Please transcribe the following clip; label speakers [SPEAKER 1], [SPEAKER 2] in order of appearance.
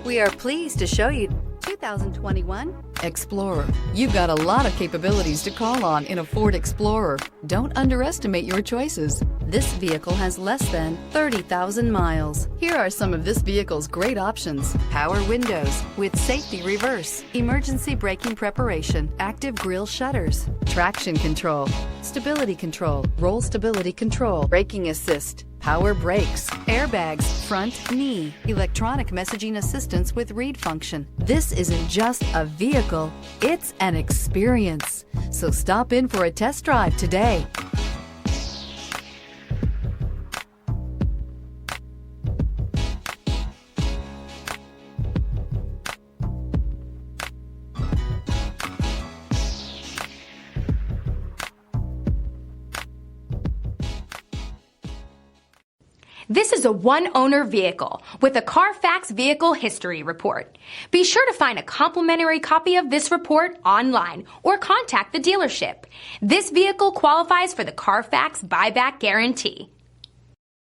[SPEAKER 1] We are pleased to show you 2021
[SPEAKER 2] Explorer. You've got a lot of capabilities to call on in a Ford Explorer. Don't underestimate your choices.
[SPEAKER 1] This vehicle has less than 30,000 miles.
[SPEAKER 2] Here are some of this vehicle's great options:
[SPEAKER 1] Power windows with safety reverse, emergency braking preparation, active grille shutters,
[SPEAKER 2] traction control,
[SPEAKER 1] stability control,
[SPEAKER 2] roll stability control,
[SPEAKER 1] braking assist,
[SPEAKER 2] power brakes,
[SPEAKER 1] airbags, front knee, electronic messaging assistance with read function. This isn't just a vehicle, it's an experience.
[SPEAKER 2] So stop in for a test drive today.
[SPEAKER 3] This is a one-owner vehicle with a Carfax Vehicle History Report. Be sure to find a complimentary copy of this report online or contact the dealership. This vehicle qualifies for the Carfax Buyback Guarantee.